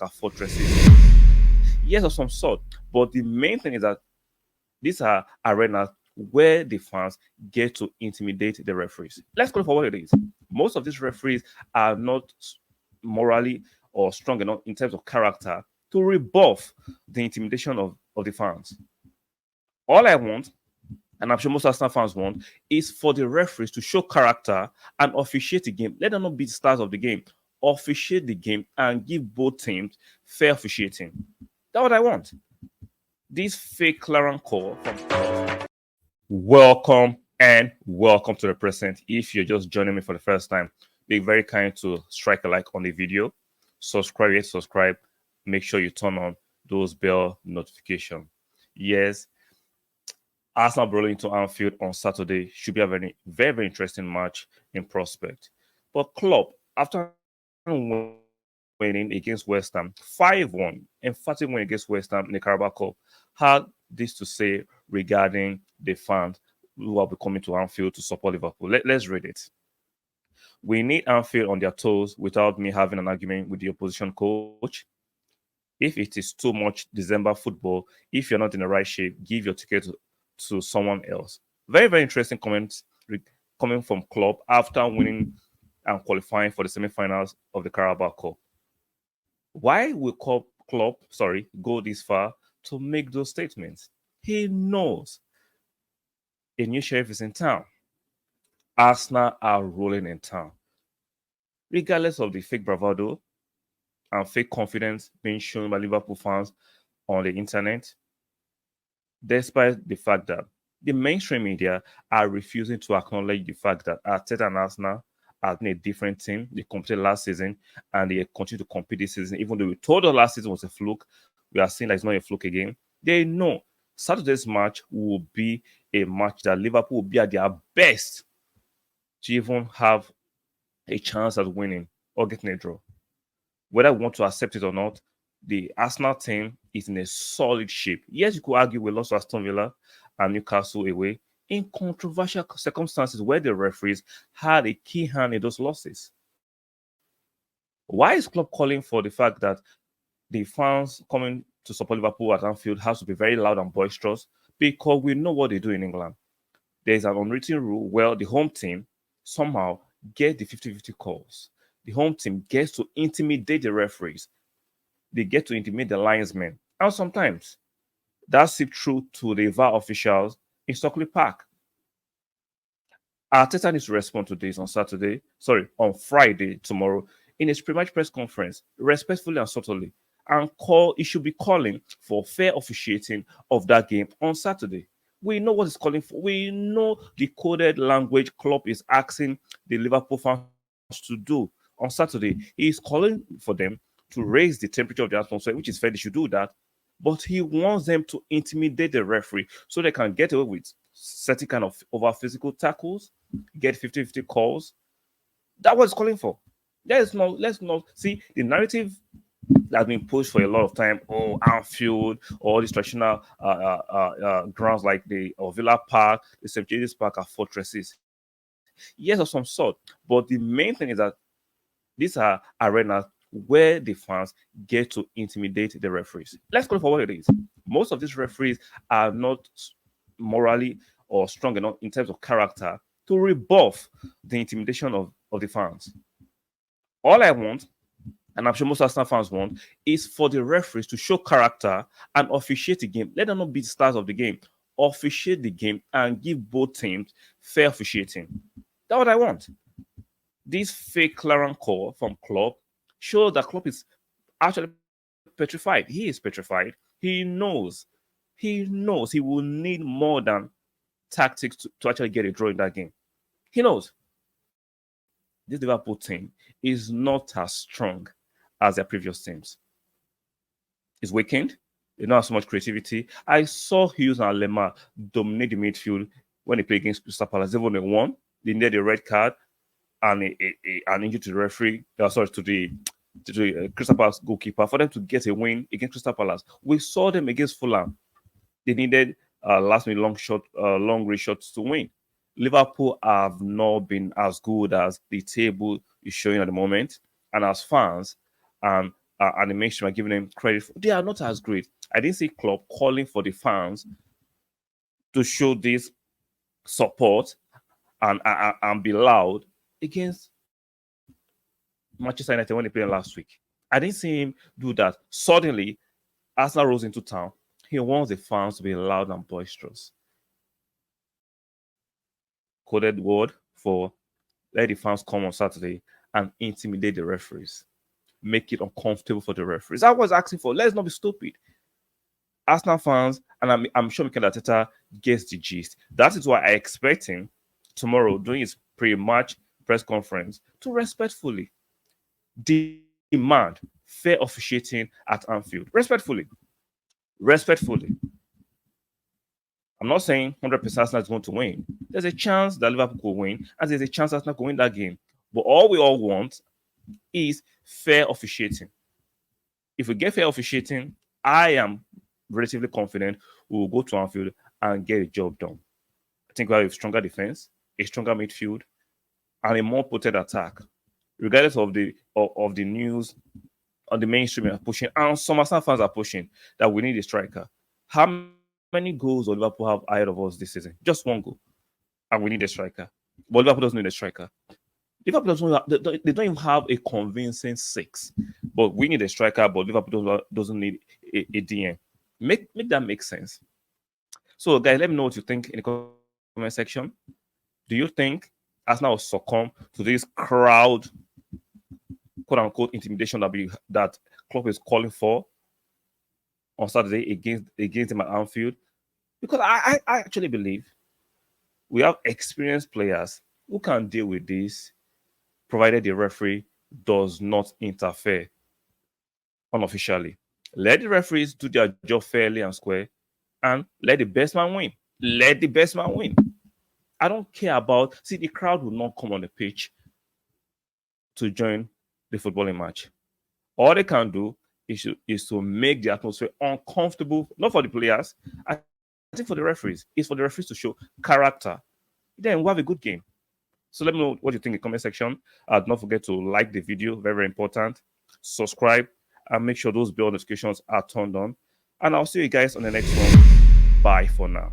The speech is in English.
are fortresses. Yes, of some sort. But the main thing is that these are arenas where the fans get to intimidate the referees. Let's call it for what it is. Most of these referees are not morally or strong enough in terms of character to rebuff the intimidation of the fans. All I want, and I'm sure most Arsenal fans want, is for the referees to show character and officiate the game. Let them not be the stars of the game. Officiate the game and give both teams fair officiating. That's what I want. This fake Claren call from Klopp. Welcome and welcome to the present. If you're just joining me for the first time, be very kind to strike a like on the video, subscribe, make sure you turn on those bell notifications. Yes, Arsenal rolling into Anfield on Saturday should be a very interesting match in prospect. But Klopp, after winning against West Ham, 5-1, emphatic win against West Ham in the Carabao Cup, had this to say regarding the fans who will be coming to Anfield to support Liverpool. Let's read it. We need Anfield on their toes without me having an argument with the opposition coach. If it is too much December football, if you're not in the right shape, give your ticket to someone else. Very interesting comments coming from Klopp after winning and qualifying for the semi-finals of the Carabao Cup. Why will Klopp go this far to make those statements? He knows a new sheriff is in town. Arsenal are rolling in town. Regardless of the fake bravado and fake confidence being shown by Liverpool fans on the internet, despite the fact that the mainstream media are refusing to acknowledge the fact that Arteta and Arsenal are in a different team. They competed last season and they continue to compete this season. Even though we told us last season was a fluke, we are seeing that it's not a fluke again. They know Saturday's match will be a match that Liverpool will be at their best to even have a chance at winning or getting a draw. Whether we want to accept it or not, the Arsenal team is in a solid shape. Yes, you could argue we lost to Aston Villa and Newcastle away in controversial circumstances where the referees had a key hand in those losses. Why is Klopp calling for the fact that the fans coming to support Liverpool at Anfield has to be very loud and boisterous? Because we know what they do in England. There's an unwritten rule where the home team somehow get the 50-50 calls. The home team gets to intimidate the referees. They get to intimidate the linesmen. And sometimes that seeps through to the VAR officials in Stockley Park. Arteta needs to respond to this on Friday, tomorrow, in his pre-match press conference, respectfully and subtly, and he should be calling for fair officiating of that game on Saturday. We know what he's calling for. We know the coded language Klopp is asking the Liverpool fans to do on Saturday. He is calling for them to raise the temperature of the atmosphere, which is fair, they should do that. But he wants them to intimidate the referee so they can get away with certain kind of over physical tackles, get 50-50 calls. That's what he's calling for. Let's not see the narrative that's been pushed for a lot of time. Oh, Anfield, all these traditional grounds like the Villa Park, the St. James's Park are fortresses. Yes, of some sort. But the main thing is that these are arenas where the fans get to intimidate the referees. Let's call it for what it is. Most of these referees are not morally or strong enough in terms of character to rebuff the intimidation of the fans. All I want, and I'm sure most Arsenal fans want, is for the referees to show character and officiate the game. Let them not be the stars of the game. Officiate the game and give both teams fair officiating. That's what I want. This fake Claren call from Klopp shows that Klopp is actually petrified. He is petrified. He knows he will need more than tactics to actually get a draw in that game. He knows this Liverpool team is not as strong as their previous teams. It's weakened. They don't have so much creativity. I saw Hughes and Lemar dominate the midfield when they played against Crystal Palace. They only won. They needed a red card and an injury to the referee. To the Crystal Palace goalkeeper for them to get a win against Crystal Palace. We saw them against Fulham. They needed last-minute long range shots to win. Liverpool have not been as good as the table is showing at the moment. And as fans and and the mainstream are giving them credit for, they are not as great. I didn't see Klopp calling for the fans to show this support and be loud against Manchester United when they played last week. I didn't see him do that. Suddenly, Arsenal rose into town. He wants the fans to be loud and boisterous. Coded word for let the fans come on Saturday and intimidate the referees. Make it uncomfortable for the referees. I was asking for, let's not be stupid. Arsenal fans, and I'm sure Mikel Arteta gets the gist. That is why I expect him tomorrow during his pre-match press conference to respectfully demand fair officiating at Anfield. Respectfully. I'm not saying 100% Arsenal is going to win. There's a chance that Liverpool will win, and there's a chance Arsenal will win that game. But all we all want is fair officiating. If we get fair officiating, I am relatively confident we will go to Anfield and get the job done. I think we have a stronger defense, a stronger midfield, and a more potent attack. Regardless of the news on the mainstream are pushing, and some Arsenal fans are pushing that we need a striker. How many goals does Liverpool have ahead of us this season? Just one goal, and we need a striker. But Liverpool doesn't need a striker. Liverpool they don't even have a convincing 6, but we need a striker. But Liverpool doesn't need a DM. Make that make sense. So, guys, let me know what you think in the comment section. Do you think Arsenal will succumb to this crowd, quote unquote, intimidation that Klopp is calling for on Saturday against him at Anfield? Because I actually believe we have experienced players who can deal with this, provided the referee does not interfere unofficially. Let the referees do their job fairly and square, and let the best man win. Let the best man win. I don't care about, the crowd will not come on the pitch to join the footballing match. All they can do is to make the atmosphere uncomfortable, not for the players, I think for the referees. It's for the referees to show character. Then we'll have a good game. So let me know what you think in the comment section. Do not forget to like the video, very, very important. Subscribe and make sure those bell notifications are turned on. And I'll see you guys on the next one. Bye for now.